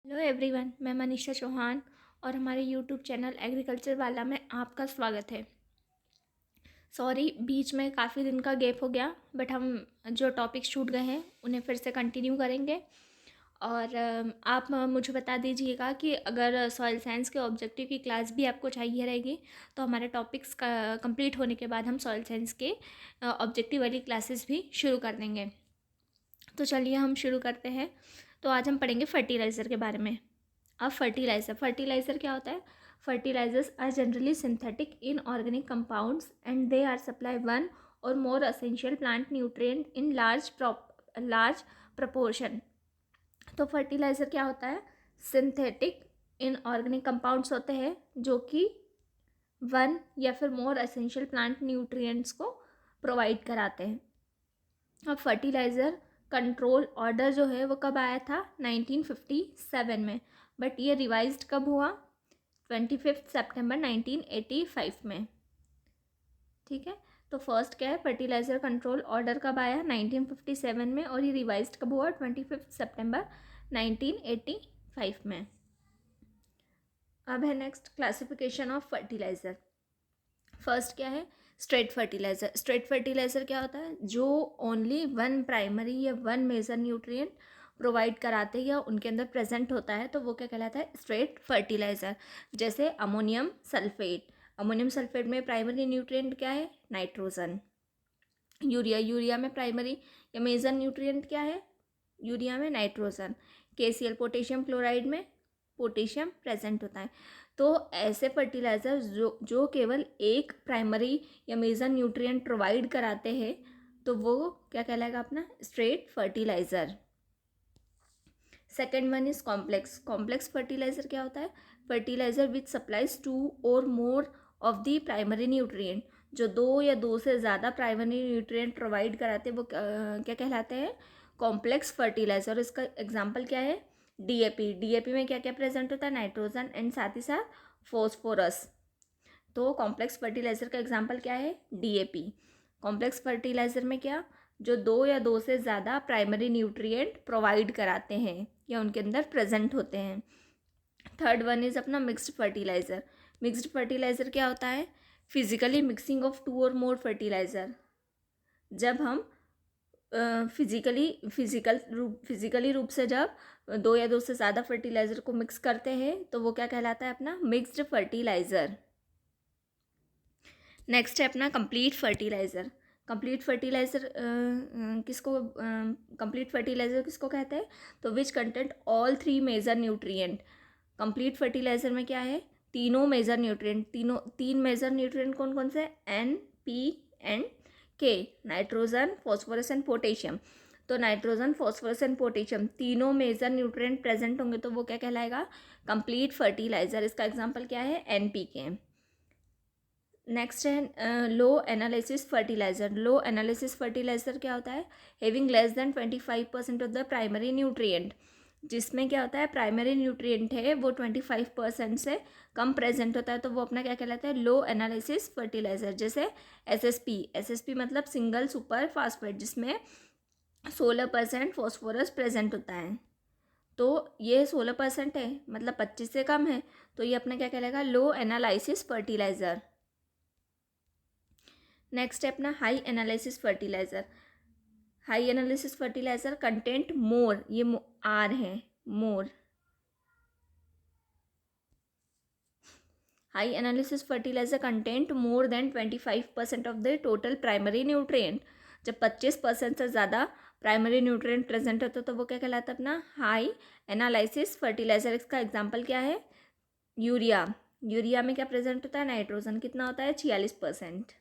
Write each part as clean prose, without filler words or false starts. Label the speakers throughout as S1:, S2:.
S1: Hello everyone, मैं मनीषा चौहान और हमारे यूट्यूब चैनल एग्रीकल्चर वाला में आपका स्वागत है। सॉरी, बीच में काफ़ी दिन का गैप हो गया, बट हम जो टॉपिक्स छूट गए हैं उन्हें फिर से कंटिन्यू करेंगे। और आप मुझे बता दीजिएगा कि अगर सॉइल साइंस के ऑब्जेक्टिव की क्लास भी आपको चाहिए रहेगी तो हमारे टॉपिक्स का कंप्लीट होने के बाद हम सॉइल साइंस के ऑब्जेक्टिव वाली क्लासेस भी शुरू कर देंगे। तो चलिए हम शुरू करते हैं। तो आज हम पढ़ेंगे फर्टिलाइज़र के बारे में। अब फर्टिलाइज़र क्या होता है? Fertilisers are generally synthetic inorganic compounds and they are supply one or more essential plant nutrient in large proportion. तो फर्टिलाइज़र क्या होता है? सिंथेटिक इनऑर्गेनिक कंपाउंड्स होते हैं जो कि वन या फिर मोर असेंशियल प्लांट न्यूट्रिएंट्स को प्रोवाइड कराते हैं। अब फर्टिलाइज़र कंट्रोल ऑर्डर जो है वो कब आया था? 1957 में। बट ये रिवाइज्ड कब हुआ? 25 सितंबर 1985 में। ठीक है, तो फर्स्ट क्या है? फर्टिलाइज़र कंट्रोल ऑर्डर कब आया? 1957 में। और ये रिवाइज्ड कब हुआ? 25 सितंबर 1985 में। अब है next classification of fertiliser. First क्या है? Straight fertiliser. स्ट्रेट फर्टिलाइज़र क्या होता है? जो ओनली वन प्राइमरी या वन मेजर न्यूट्रिएंट प्रोवाइड कराते हैं या उनके अंदर प्रेजेंट होता है, तो वो क्या कहलाता है? Straight fertiliser. जैसे अमोनियम सल्फेट। अमोनियम सल्फेट में प्राइमरी न्यूट्रिएंट क्या है? नाइट्रोजन। यूरिया में प्राइमरी या मेजर न्यूट्रिएंट क्या है? यूरिया में नाइट्रोजन। KCl पोटेशियम क्लोराइड में पोटेशियम प्रेजेंट होता है। तो ऐसे फर्टिलाइज़र जो केवल एक प्राइमरी या मेजर न्यूट्रिएंट प्रोवाइड कराते हैं, तो वो क्या कहलाएगा? अपना straight fertiliser. Second one is complex fertiliser क्या होता है? फर्टिलाइज़र विच सप्लाइज टू और more of the primary nutrient. जो दो या दो से ज़्यादा प्राइमरी न्यूट्रिएंट प्रोवाइड कराते हैं वो क्या कहलाते हैं? Complex fertiliser. इसका एग्जाम्पल क्या है? डीएपी में क्या क्या प्रेजेंट होता है? नाइट्रोजन एंड साथ ही साथ फॉस्फोरस। तो कॉम्प्लेक्स फर्टिलाइज़र का एग्जाम्पल क्या है? डीएपी। कॉम्प्लेक्स फर्टिलाइज़र में क्या? जो दो या दो से ज़्यादा प्राइमरी न्यूट्रिएंट प्रोवाइड कराते हैं या उनके अंदर प्रेजेंट होते हैं। थर्ड वन इज़ अपना मिक्स्ड फर्टिलाइज़र। मिक्स्ड फर्टिलाइज़र क्या होता है? फिजिकली मिक्सिंग ऑफ टू और मोर फर्टिलाइज़र। जब हम फिजिकली रूप से जब दो या दो से ज़्यादा फर्टिलाइज़र को मिक्स करते हैं तो वो क्या कहलाता है? अपना मिक्स्ड फर्टिलाइज़र। नेक्स्ट है अपना कंप्लीट फर्टिलाइज़र। कंप्लीट फर्टिलाइज़र किसको कहते हैं? तो which content all three major nutrient. Complete fertiliser में क्या है? तीनों मेजर न्यूट्रिएंट। तीन मेजर न्यूट्रिएंट कौन कौन से? NPK, nitrogen, phosphorus and potassium. तो नाइट्रोजन, फॉस्फोरस एंड पोटेशियम तीनों मेजर न्यूट्रिएंट प्रेजेंट होंगे तो वो क्या कहलाएगा? Complete fertiliser. इसका एग्जाम्पल क्या है? NPK। नेक्स्ट है लो एनालिसिस फर्टिलाइज़र। लो एनालिसिस फर्टिलाइज़र क्या होता है? Having less than 25% of the primary nutrient. जिसमें क्या होता है? प्राइमरी न्यूट्रिएंट है वो 25% से कम प्रेजेंट होता है, तो वो अपना क्या कहलाता है? लो एनालिसिस फर्टिलाइज़र। जैसे एसएसपी मतलब सिंगल सुपर फास्फेट, जिसमें 16% फॉस्फोरस प्रेजेंट होता है। तो ये 16% है, मतलब 25 से कम है, तो ये अपना क्या कहलाएगा? लो एनालिसिस फर्टिलाइज़र। नेक्स्ट है अपना high analysis fertiliser. High analysis fertiliser content more, ये आर है, more. High analysis fertiliser content more than 25% of the total primary nutrient. जब 25% से ज़्यादा प्राइमरी न्यूट्रिएंट प्रेजेंट होता है तो वो क्या कहलाता है? अपना हाई एनालिसिस फर्टिलाइज़र। इसका एग्जाम्पल क्या है? यूरिया में क्या प्रेजेंट होता है? नाइट्रोजन। कितना होता है? 46%।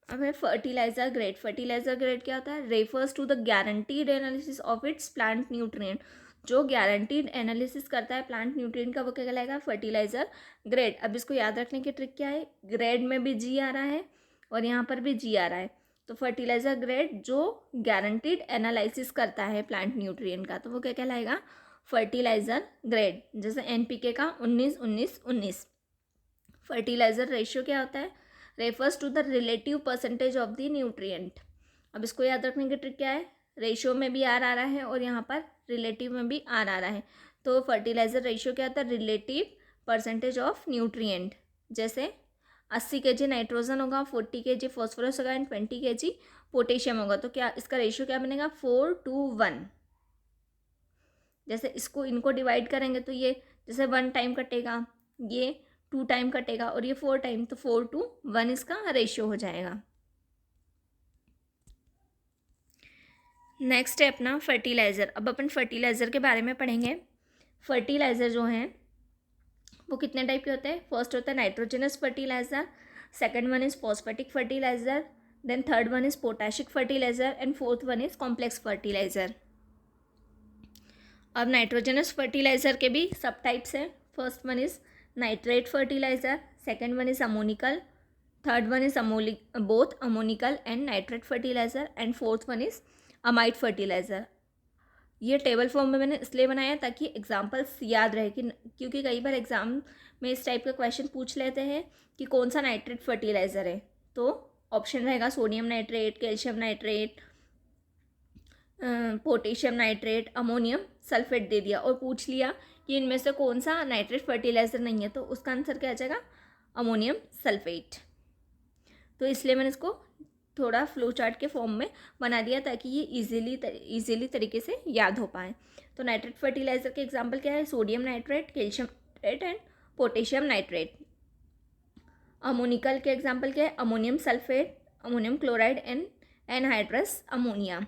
S1: अब है फर्टिलाइजर ग्रेड। फर्टिलाइजर ग्रेड क्या होता है? Refers to the guaranteed analysis of its plant nutrient. जो गारंटीड एनालिसिस करता है प्लांट न्यूट्रिएंट का वो क्या कहलाएगा? Fertiliser grade. अब इसको याद रखने की ट्रिक क्या है? ग्रेड में भी जी आ रहा है और यहाँ पर भी जी आ रहा है, तो फर्टिलाइजर ग्रेड जो गारंटीड एनालिसिस करता है प्लांट न्यूट्रिएंट का, तो वो क्या कहलाएगा? Fertiliser grade. जैसे NPK का 19-19-19। फर्टिलाइजर रेशियो क्या होता है? Refers to the relative percentage of the nutrient. अब इसको याद रखने की ट्रिक क्या है? रेशियो में भी आर आ रहा है और यहाँ पर रिलेटिव में भी आर आ रहा है। तो फर्टिलाइज़र रेशियो क्या होता है, रिलेटिव परसेंटेज ऑफ न्यूट्रिएंट। जैसे 80 kg नाइट्रोजन होगा, 40 kg फॉस्फोरस होगा एंड 20 kg पोटेशियम होगा, तो क्या इसका रेशियो क्या बनेगा, 4:1। जैसे इनको डिवाइड करेंगे तो ये जैसे 1 टाइम कटेगा, ये 2 टाइम कटेगा और ये 4 टाइम, तो 4:1 इसका रेशियो हो जाएगा। नेक्स्ट है अपना फर्टिलाइज़र। अब अपन फर्टिलाइज़र के बारे में पढ़ेंगे। फर्टिलाइज़र जो हैं वो कितने टाइप के होते हैं। फर्स्ट होता है nitrogenous fertiliser, second one is phosphatic fertiliser, then third one is potassic fertiliser and fourth one is complex fertiliser. अब नाइट्रोजनस फर्टिलाइज़र के भी सब टाइप्स हैं। First one is nitrate fertiliser, second one is ammoniacal, third one is both ammoniacal and nitrate fertiliser and fourth one is amide fertiliser. ये table form में मैंने इसलिए बनाया ताकि एग्जांपल्स याद रहे, क्योंकि कई बार एग्जाम में इस टाइप का क्वेश्चन पूछ लेते हैं कि कौन सा नाइट्रेट फर्टिलाइज़र है, तो ऑप्शन रहेगा sodium nitrate, calcium nitrate, potassium nitrate, ammonium sulphate दे दिया और पूछ लिया कि इनमें से कौन सा नाइट्रेट फर्टिलाइज़र नहीं है, तो उसका आंसर क्या आ जाएगा, अमोनियम सल्फेट। तो इसलिए मैंने इसको थोड़ा फ्लो चार्ट के फॉर्म में बना दिया ताकि ये इजीली तरीके से याद हो पाए। तो नाइट्रेट फर्टिलाइज़र के एग्जांपल क्या है, sodium nitrate, calcium nitrate and potassium nitrate. Ammoniacal के एग्जांपल क्या है, ammonium sulphate, ammonium chloride and anhydrous ammonia.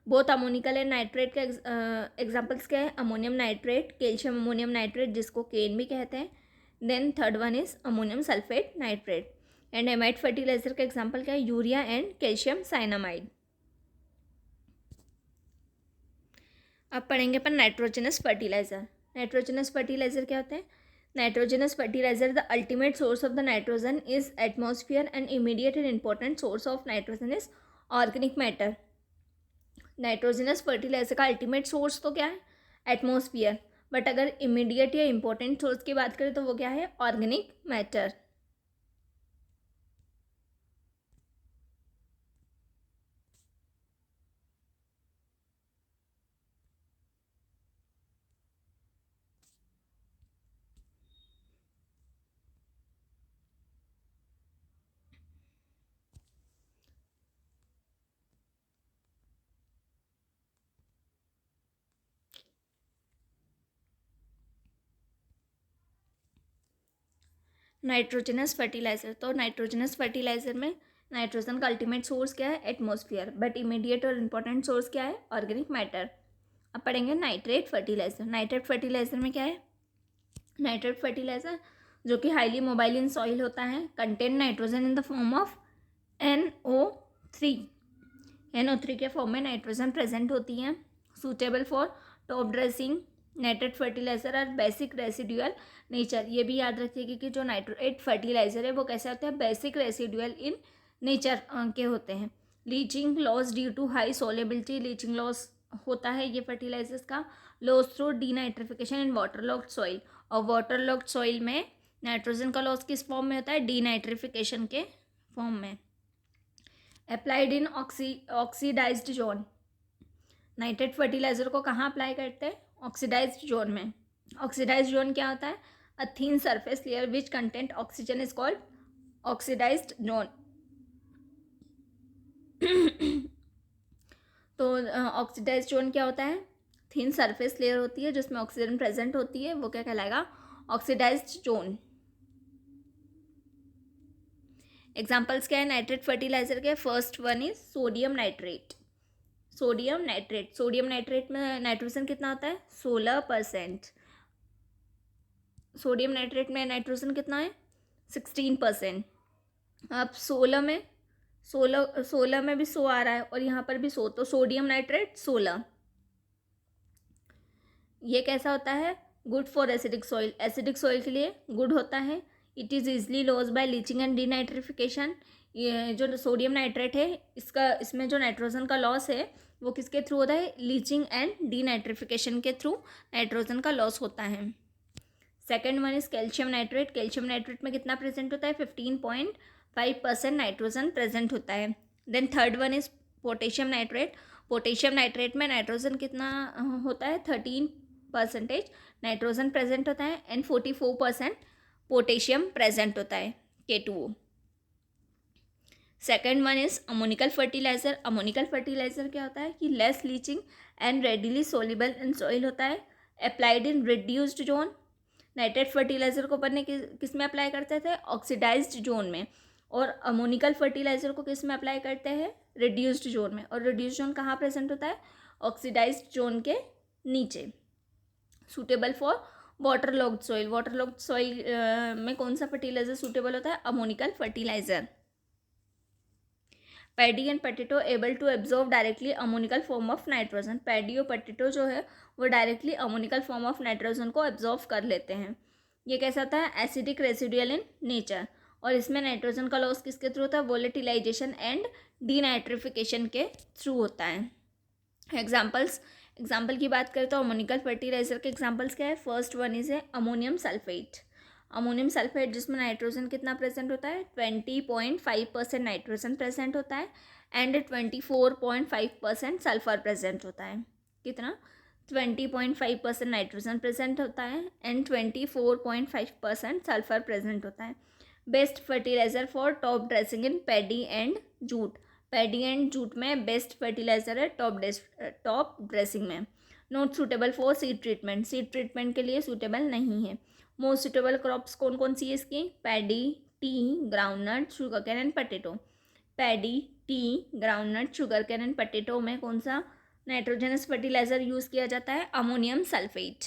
S1: Both ammoniacal and nitrate के एग्जांपल्स क्या है, ammonium nitrate, calcium ammonium nitrate जिसको केन भी कहते हैं, then third one is ammonium sulphate nitrate. And amide fertiliser का एग्जांपल क्या है, यूरिया एंड कैल्शियम साइनामाइड। अब पढ़ेंगे अपन नाइट्रोजनस फर्टिलाइजर। नाइट्रोजनस फर्टिलाइजर क्या होते हैं, nitrogenous fertiliser the ultimate source of the nitrogen is atmosphere and immediate and important source of nitrogen is organic matter. Nitrogenous fertiliser का ultimate source तो क्या है, एटमॉस्फेयर, बट अगर इमीडिएट या important source की बात करें तो वो क्या है, ऑर्गेनिक मैटर। नाइट्रोजनस फर्टिलाइजर, तो नाइट्रोजनस फर्टिलाइजर में नाइट्रोजन का अल्टीमेट सोर्स क्या है, एटमॉस्फेयर, बट इमीडिएट और इंपॉर्टेंट सोर्स क्या है, ऑर्गेनिक मैटर। अब पढ़ेंगे नाइट्रेट फर्टिलाइजर। नाइट्रेट फर्टिलाइजर में क्या है, नाइट्रेट फर्टिलाइजर जो कि हाईली मोबाइल इन सॉइल होता है, contain nitrogen in the form of NO3। NO3 के फॉर्म में नाइट्रोजन प्रेजेंट होती है, suitable for top dressing. Nitrate fertiliser और बेसिक रेसिडुअल नेचर, ये भी याद रखिएगा कि जो नाइट्रेट फर्टिलाइजर है वो कैसे होते हैं, बेसिक रेसिडुअल इन नेचर के होते हैं। Leaching loss due to high solubility, leaching loss होता है ये फर्टिलाइजर्स का, loss through denitrification in waterlogged soil, और वाटर लॉक्ड सॉइल में नाइट्रोजन का लॉस किस फॉर्म में होता है, डीनाइट्रिफिकेशन के फॉर्म में। Applied in oxidised zone, nitrate fertiliser को कहाँ अप्लाई करते हैं, ऑक्सीडाइज्ड जोन में। ऑक्सीडाइज्ड जोन क्या होता है, a thin surface layer which content oxygen is called oxidised zone. तो ऑक्सीडाइज्ड जोन क्या होता है, थिन सरफेस लेयर होती है जिसमें ऑक्सीजन प्रेजेंट होती है, वो क्या कहलाएगा, ऑक्सीडाइज्ड जोन। एग्जाम्पल्स क्या है नाइट्रेट फर्टिलाइजर के, first one is sodium nitrate. Sodium nitrate, sodium nitrate में नाइट्रोजन कितना होता है, 16%। सोडियम नाइट्रेट में नाइट्रोजन कितना है, 16%। अब 16 में भी 100 आ रहा है और यहाँ पर भी 100, तो सोडियम नाइट्रेट 16। ये कैसा होता है, good for acidic soil, acidic soil के लिए गुड होता है। It is easily loss by leaching and denitrification. ये जो सोडियम नाइट्रेट है इसमें जो नाइट्रोजन का लॉस है वो किसके थ्रू होता है, लीचिंग एंड डीनाइट्रिफिकेशन के थ्रू नाइट्रोजन का लॉस होता है। Second one is calcium nitrate. Calcium nitrate में कितना प्रेजेंट होता है, 15.5% नाइट्रोजन प्रेजेंट होता है। Then third one is potassium nitrate. Potassium nitrate में नाइट्रोजन कितना होता है, 13% नाइट्रोजन प्रेजेंट होता है एंड 44% पोटेशियम प्रेजेंट होता है, K2O। Second one is ammoniacal fertiliser. Ammoniacal fertiliser क्या होता है कि less leaching and readily soluble in soil होता है, applied in reduced zone. Nitrate fertiliser को अपन ने किस में अप्लाई करते थे, ऑक्सीडाइज्ड जोन में, और अमोनिकल फर्टिलाइजर को किस में अप्लाई करते हैं, रिड्यूस्ड जोन में। और रिड्यूस्ड जोन कहाँ प्रेजेंट होता है, ऑक्सीडाइज्ड जोन के नीचे। Suitable for water logged soil. Water logged soil में कौन सा फर्टिलाइजर सूटेबल होता है, ammoniacal fertiliser. Paddy and potato able to absorb directly ammoniacal form of nitrogen. Paddy और पोटैटो जो है वो directly ammoniacal form of nitrogen को एब्जॉर्व कर लेते हैं। ये कैसा होता है, एसिडिक रेसिडुअल इन नेचर, और इसमें नाइट्रोजन का लॉस किसके थ्रू होता है, वोलेटिलाइजेशन एंड डीनाइट्रिफिकेशन के थ्रू होता है। एग्जाम्पल की बात करें तो अमोनिकल फर्टिलाइजर के एग्जाम्पल्स क्या है, फर्स्ट वन इज है अमोनियम सल्फेट। अमोनियम सल्फेट जिसमें नाइट्रोजन कितना प्रेजेंट होता है, 20.5% नाइट्रोजन प्रेजेंट होता है एंड 24.5% सल्फर प्रेजेंट होता है। कितना, 20.5% नाइट्रोजन प्रेजेंट होता है एंड 24.5% सल्फर प्रेजेंट होता है। Best fertiliser for top dressing in paddy and jute. Paddy and jute में बेस्ट फर्टिलाइजर है टॉप ड्रेसिंग में। Not suitable for seed treatment. Seed treatment के लिए सूटेबल नहीं है। मोस्ट सुटेबल क्रॉप्स कौन कौन सी है इसकी, paddy, tea, groundnut, sugarcane and potato. Paddy, tea, groundnut, sugarcane and potato में कौन सा नाइट्रोजनस फर्टिलाइजर यूज़ किया जाता है, ammonium sulphate.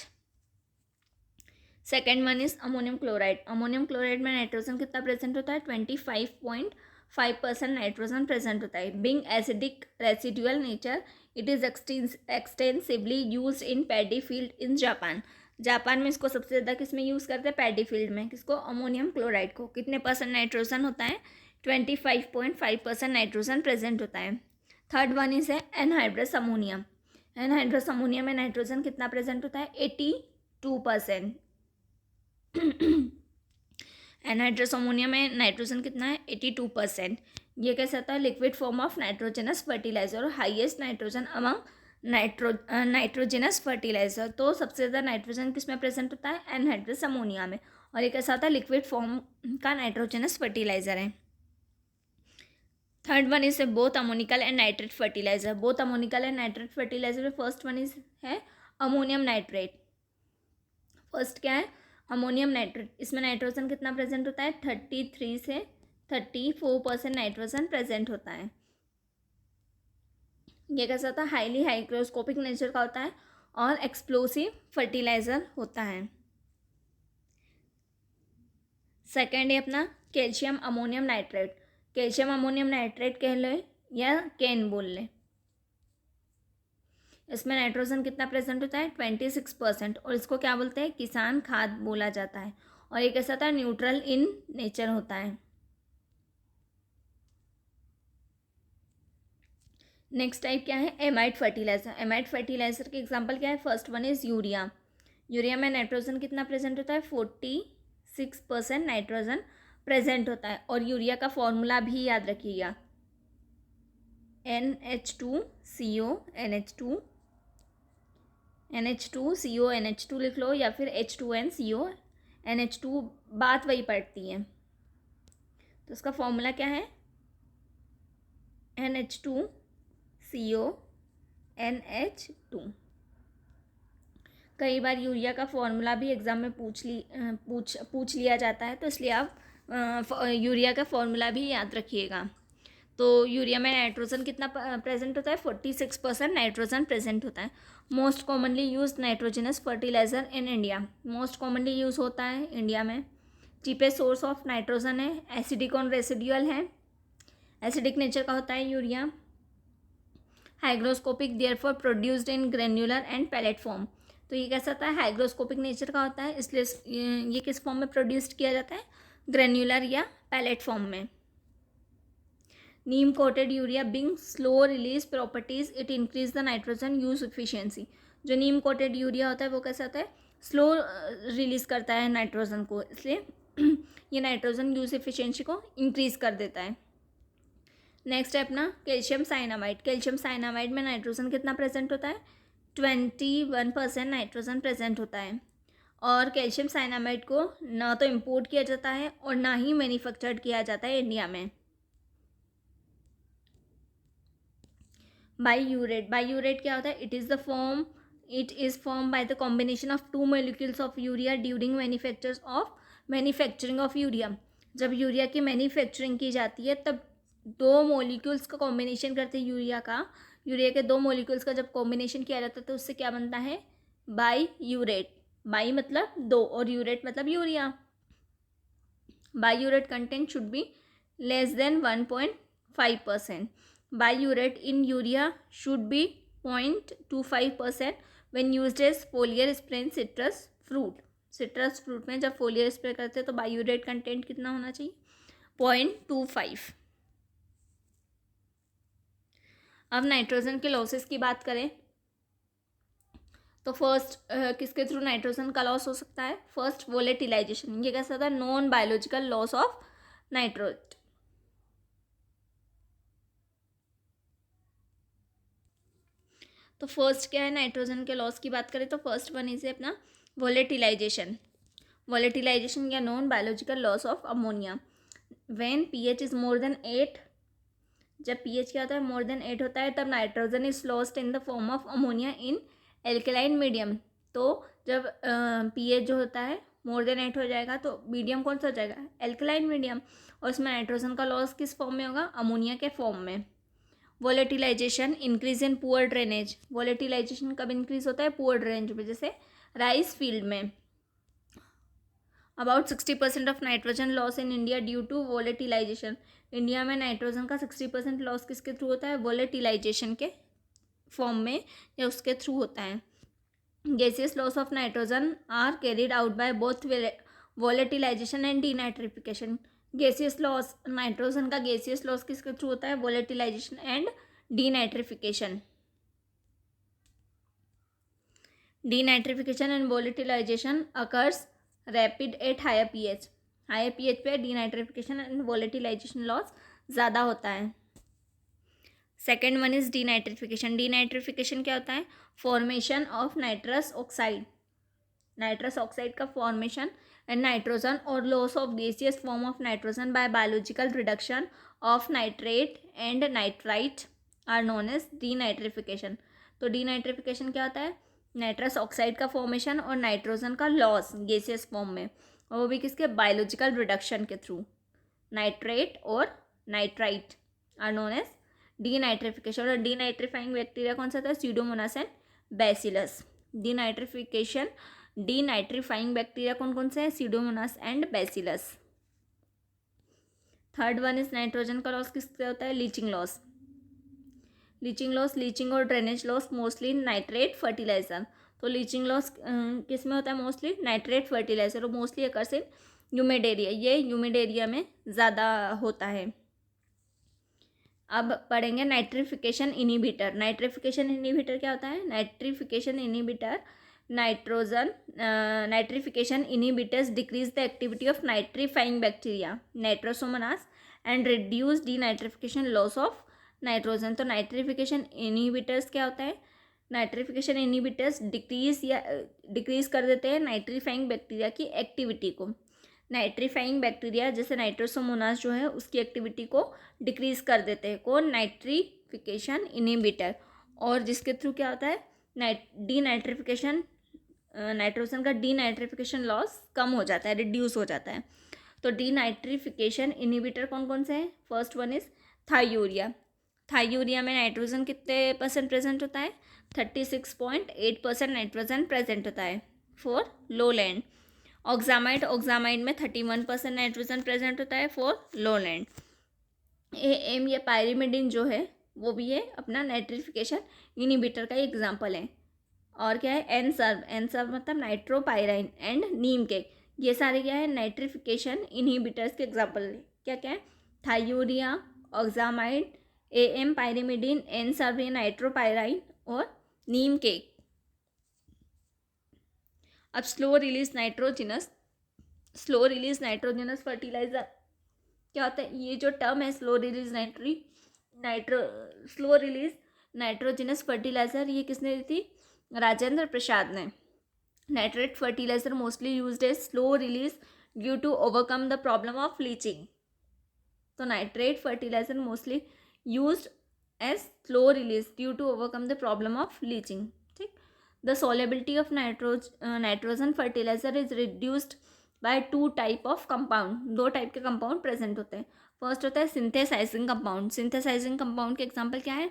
S1: Second one is ammonium chloride. Ammonium chloride में नाइट्रोजन कितना प्रेजेंट होता है, 25.5% नाइट्रोजन प्रेजेंट होता है। Being acidic residual nature, it is extensively use in paddy field in Japan. Japan में इसको सबसे ज़्यादा किस में यूज़ करते हैं, पैडी फील्ड में। किसको, अमोनियम क्लोराइड को। कितने परसेंट नाइट्रोजन होता है, 25.5% नाइट्रोजन प्रेजेंट होता है। थर्ड वन इज है एनहाइड्रस अमोनियम। एनहाइड्रस अमोनियम में नाइट्रोजन कितना प्रेजेंट होता है, 82%। एनहाइड्रस अमोनिया में नाइट्रोजन कितना है, 82%। ये कैसा होता है, liquid form of nitrogenous fertiliser और highest nitrogen among nitrogenous fertiliser. तो सबसे ज़्यादा नाइट्रोजन किस में प्रेजेंट होता है, एनहाइड्रस अमोनिया में, और ये कैसा होता है, लिक्विड फॉर्म का नाइट्रोजनस फर्टिलाइजर है। Third one is both ammoniacal and nitrate fertiliser. Both ammoniacal and nitrate fertiliser में फर्स्ट वन इज है अमोनियम नाइट्रेट। फर्स्ट क्या है, अमोनियम नाइट्रेट। इसमें नाइट्रोजन कितना प्रेजेंट होता है, 33 से 34% नाइट्रोजन प्रेजेंट होता है। ये कैसा होता है, हाईली हाइग्रोस्कोपिक नेचर का होता है और एक्सप्लोसिव फर्टिलाइजर होता है। सेकेंड है अपना calcium ammonium nitrate. Calcium ammonium nitrate कह ले या कैन बोल ले। इसमें नाइट्रोजन कितना प्रेजेंट होता है, 26%, और इसको क्या बोलते हैं, किसान खाद बोला जाता है। और ये कैसा होता है, न्यूट्रल इन नेचर होता है। नेक्स्ट टाइप क्या है, एमाइड फर्टिलाइजर। एमाइड फर्टिलाइजर के एग्जांपल क्या है, first one is urea. Urea में नाइट्रोजन कितना प्रेजेंट होता है, 46% नाइट्रोजन प्रेजेंट होता है। और यूरिया का फॉर्मूला भी याद रखिएगा, NH2CO NH2CO लिख लो, या फिर H2NCO NH2, बात वही पड़ती है। तो उसका फॉर्मूला क्या है, NH2CO NH2। कई बार यूरिया का फॉर्मूला भी एग्ज़ाम में पूछ लिया जाता है, तो इसलिए आप यूरिया का फॉर्मूला भी याद रखिएगा। तो यूरिया में नाइट्रोजन कितना प्रेजेंट होता है, 46% नाइट्रोजन प्रेजेंट होता है। Most commonly use nitrogenous fertiliser in India. Most commonly use होता है इंडिया में। चीपेस्ट सोर्स ऑफ नाइट्रोजन है, एसिडिक और रेसिडुअल है। एसिडिक नेचर का होता है urea. Hygroscopic therefore produced in granular and pellet form. तो ये कैसा होता है, हाइग्रोस्कोपिक नेचर का होता है, इसलिए ये किस फॉर्म में प्रोड्यूस्ड किया जाता है, ग्रेन्युलर या पैलेट फॉर्म में। Neem coated urea being slow release properties, it increase the nitrogen use efficiency. जो नीम कोटेड यूरिया होता है वो कैसा होता है, स्लो रिलीज करता है नाइट्रोजन को, इसलिए ये नाइट्रोजन यूज एफिशिएंसी को इंक्रीज कर देता है। नेक्स्ट है अपना कैल्शियम साइनामाइड। कैल्शियम साइनामाइड में नाइट्रोजन कितना प्रेजेंट होता है? 21% नाइट्रोजन प्रेजेंट होता है। और कैल्शियम साइनामाइड को ना तो इम्पोर्ट किया जाता है और ना ही मैन्युफैक्चर्ड किया जाता है इंडिया में। बाईयूरेट। बाईयूरेट क्या होता है? It is form by the combination of 2 molecules of urea during manufacturing of urea. जब यूरिया की मैन्युफैक्चरिंग की जाती है तब 2 मॉलिक्यूल्स का कॉम्बिनेशन करते हैं यूरिया के 2 मॉलिक्यूल्स का जब कॉम्बिनेशन किया जाता है तो उससे क्या बनता है? बाईयूरेट। बाई मतलब 2 और यूरेट मतलब urea. Biuret content should be less than 1.5%. Biurate in urea should be 0.25% when used as foliar spray in citrus fruit. Citrus fruit में जब फोलियर स्प्रे करते हैं तो बायूरेट कंटेंट कितना होना चाहिए? 0.25. अब नाइट्रोजन के लॉसेस की बात करें तो फर्स्ट किसके थ्रू नाइट्रोजन का लॉस हो सकता है? First volatilisation. ये कैसा था? Non biological loss of nitrogen. तो फर्स्ट क्या है नाइट्रोजन के लॉस की बात करें तो फर्स्ट वन इज अपना वोलेटिलाइजेशन। वोलेटिलाइजेशन या non biological loss of ammonia when pH is more than 8। जब पीएच क्या होता है? मोर देन 8 होता है तब nitrogen is lost in the form of ammonia in alkaline medium. तो जब पीएच जो होता है मोर देन 8 हो जाएगा तो मीडियम कौन सा हो जाएगा? Alkaline medium. और उसमें नाइट्रोजन का लॉस किस फॉर्म में होगा? अमोनिया के फॉर्म में। Volatilisation increase in poor drainage. Volatilisation कब इंक्रीज होता है? पुअर ड्रेनेज में, जैसे राइस फील्ड में। About 60% of nitrogen loss in India due to volatilisation. India में नाइट्रोजन का 60% लॉस किसके थ्रू होता है? वोलेटिलाइजेशन के फॉर्म में या उसके थ्रू होता है। Gaseous loss of nitrogen are carried out by both volatilisation and denitrification. Gaseous loss, nitrogen का गैसियस लॉस किसके थ्रू होता है? Volatilisation and denitrification. Denitrification and volatilisation occurs rapid at higher pH. Higher pH पे denitrification and volatilisation loss ज़्यादा होता है। Second one is denitrification. Denitrification क्या होता है? Formation of nitrous oxide. Nitrous oxide का फॉर्मेशन एंड नाइट्रोजन और loss of gaseous form of nitrogen by biological reduction of nitrate and nitrite are known as denitrification. तो denitrification क्या होता है? Nitrous oxide का फॉर्मेशन और नाइट्रोजन का loss gaseous form में, और वो भी किसके? बायोलॉजिकल रिडक्शन के थ्रू। नाइट्रेट और nitrite are known as denitrification. और डीनाइट्रीफाइंग बैक्टीरिया कौन सा था? Pseudomonas and Bacillus. Denitrifying bacteria कौन कौन से हैं? Pseudomonas and Bacillus. Third one is nitrogen का लॉस किससे होता है? Leaching loss. लीचिंग और drainage loss mostly nitrate fertiliser. तो लीचिंग लॉस किस में होता है? मोस्टली नाइट्रेट फर्टिलाइजर, और mostly occurs in humid area. ये ह्यूमिड एरिया में ज़्यादा होता है। अब पढ़ेंगे नाइट्रिफिकेशन इनहिबिटर। नाइट्रिफिकेशन इनहिबिटर क्या होता है? Nitrification inhibitor nitrification inhibitors decrease the activity of nitrifying bacteria Nitrosomonas and reduce denitrification loss of nitrogen. तो नाइट्रिफिकेशन इनहिबिटर्स क्या होता है? नाइट्रिफिकेशन इनहिबिटर्स डिक्रीज कर देते हैं नाइट्रीफाइंग बैक्टीरिया की एक्टिविटी को। नाइट्रीफाइंग बैक्टीरिया जैसे नाइट्रोसोमोनास जो है उसकी एक्टिविटी को डिक्रीज कर देते हैं। कौन? Nitrification inhibitor. और जिसके थ्रू क्या होता है? डीनाइट्रिफिकेशन, नाइट्रोजन का डीनाइट्रिफिकेशन लॉस कम हो जाता है, रिड्यूस हो जाता है। तो डीनाइट्रिफिकेशन इनहिबिटर कौन कौन से हैं? First one is thiourea. Thiourea में नाइट्रोजन कितने परसेंट प्रेजेंट होता है? 36.8% नाइट्रोजन प्रेजेंट होता है फॉर लोलैंड। ऑक्सामाइड में 31% नाइट्रोजन प्रेजेंट होता है फॉर लोलैंड। एएम या पायरिमिडिन जो है वो भी है अपना नाइट्रिफिकेशन इनहिबिटर का एग्जाम्पल है। और क्या है? एनसर्व मतलब नाइट्रोपायराइन एंड नीम केक, ये सारे क्या है? नाइट्रिफिकेशन इनहिबिटर्स के एग्जाम्पल है। क्या क्या है? थायूरिया, ऑक्सामाइड, एएम पायरिमिडिन, एनसर्व नाइट्रोपायराइन और नीम केक। अब स्लो रिलीज नाइट्रोजिनस फर्टिलाइजर क्या होता है? ये जो टर्म है slow release
S2: slow release nitrogenous fertiliser, ये किसने दी थी? राजेंद्र प्रसाद ने। Nitrate fertiliser mostly used as slow release due to overcome the problem of leaching. तो nitrate fertiliser mostly used as slow release due to overcome the problem of leaching. ठीक। The solubility of nitrogen fertiliser is reduced by to type of compound. दो type के compound present होते हैं। First होता है synthesising compound. Synthesising compound के example क्या है?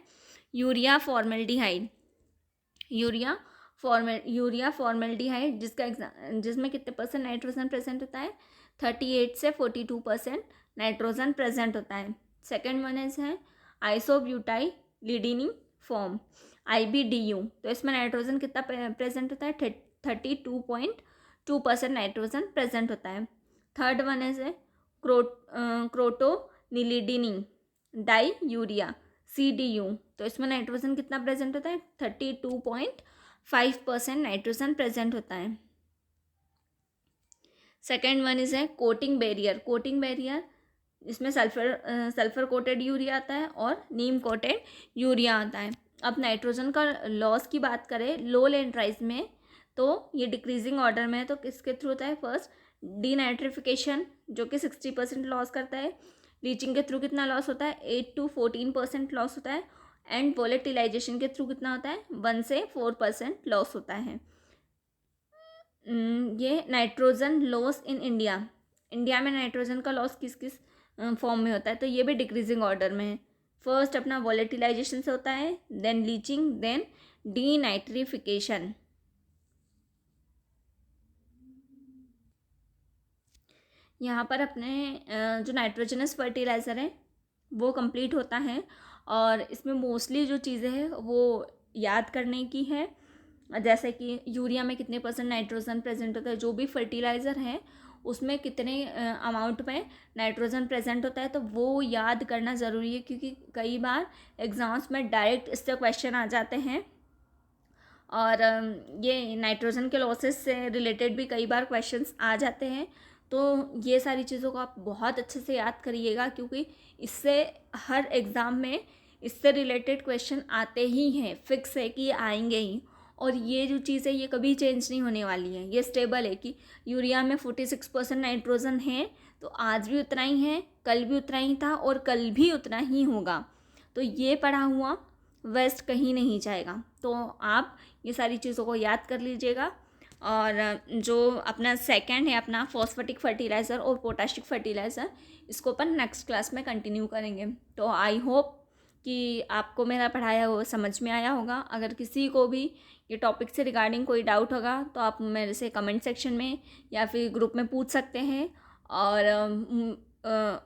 S2: Urea formaldehyde. यूरिया फॉर्मेल्डिहाइड जिसमें कितने परसेंट नाइट्रोजन प्रेजेंट होता है? 38 से 42% नाइट्रोजन प्रेजेंट होता है। सेकेंड वन है आइसोब्यूटाइल लिडिनिंग फॉर्म, IBDU। तो इसमें नाइट्रोजन कितना प्रेजेंट होता है? 32.2% नाइट्रोजन प्रेजेंट होता है। थर्ड वन है क्रोटोनिलिडिनिंग डाई यूरिया, CDU। तो इसमें नाइट्रोजन कितना प्रेजेंट होता है? 32.5% नाइट्रोजन प्रेजेंट होता है। सेकेंड वन है कोटिंग बैरियर। कोटिंग बैरियर, इसमें सल्फर कोटेड यूरिया आता है और नीम कोटेड यूरिया आता है। अब नाइट्रोजन का लॉस की बात करें लो लैंड राइस में, तो ये डिक्रीजिंग ऑर्डर में है। तो किसके थ्रू होता है? फर्स्ट डीनाइट्रिफिकेशन, जो कि 60% लॉस करता है। लीचिंग के थ्रू कितना लॉस होता है? 8 to 14% लॉस होता है। एंड वोलेटिलाइजेशन के थ्रू कितना होता है? 1 से 4% लॉस होता है। ये nitrogen loss in India. India में नाइट्रोजन का लॉस किस किस फॉर्म में होता है? तो ये भी डिक्रीजिंग ऑर्डर में है। फर्स्ट अपना वोलेटिलाइजेशन से होता है, देन लीचिंग, देन डीनाइट्रिफिकेशन। यहाँ पर अपने जो नाइट्रोजनस फर्टिलाइज़र है वो कंप्लीट होता है। और इसमें मोस्टली जो चीज़ें हैं वो याद करने की है, जैसे कि यूरिया में कितने % नाइट्रोजन प्रेजेंट होता है, जो भी फर्टिलाइज़र है उसमें कितने अमाउंट में नाइट्रोजन प्रेजेंट होता है, तो वो याद करना ज़रूरी है। क्योंकि कई बार एग्ज़ाम्स में डायरेक्ट इससे क्वेश्चन आ जाते हैं। और ये नाइट्रोजन के लॉसेस से रिलेटेड भी कई बार क्वेश्चंस आ जाते हैं। तो ये सारी चीज़ों को आप बहुत अच्छे से याद करिएगा, क्योंकि इससे हर एग्ज़ाम में इससे रिलेटेड क्वेश्चन आते ही हैं, फिक्स है कि आएंगे ही। और ये जो चीज़ है ये कभी चेंज नहीं होने वाली है, ये स्टेबल है कि यूरिया में 46% नाइट्रोजन है, तो आज भी उतना ही है, कल भी उतना ही था और कल भी उतना ही होगा। तो ये पढ़ा हुआ वेस्ट कहीं नहीं जाएगा। तो आप ये सारी चीज़ों को याद कर लीजिएगा। और जो अपना सेकंड है अपना फॉस्फेटिक फर्टिलाइज़र और पोटाशिक फर्टिलाइज़र, इसको अपन नेक्स्ट क्लास में कंटिन्यू करेंगे। तो आई होप कि आपको मेरा पढ़ाया हुआ समझ में आया होगा। अगर किसी को भी ये टॉपिक से रिगार्डिंग कोई डाउट होगा तो आप मेरे से कमेंट सेक्शन में या फिर ग्रुप में पूछ सकते हैं। और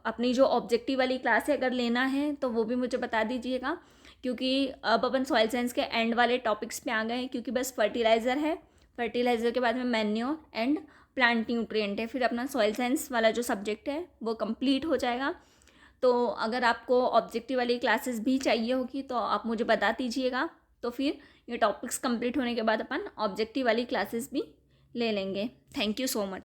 S2: अपनी जो ऑब्जेक्टिव वाली क्लास है अगर लेना है तो वो भी मुझे बता दीजिएगा, क्योंकि अब अपन सॉइल साइंस के एंड वाले टॉपिक्स पे आ गए हैं। क्योंकि बस फर्टिलाइज़र है, फर्टिलाइज़र के बाद में मैन्योर एंड प्लांट न्यूट्रिएंट है, फिर अपना सॉइल साइंस वाला जो सब्जेक्ट है वो कंप्लीट हो जाएगा। तो अगर आपको ऑब्जेक्टिव वाली क्लासेस भी चाहिए होगी तो आप मुझे बता दीजिएगा। तो फिर ये टॉपिक्स कंप्लीट होने के बाद अपन ऑब्जेक्टिव वाली क्लासेस भी ले लेंगे। Thank you so much.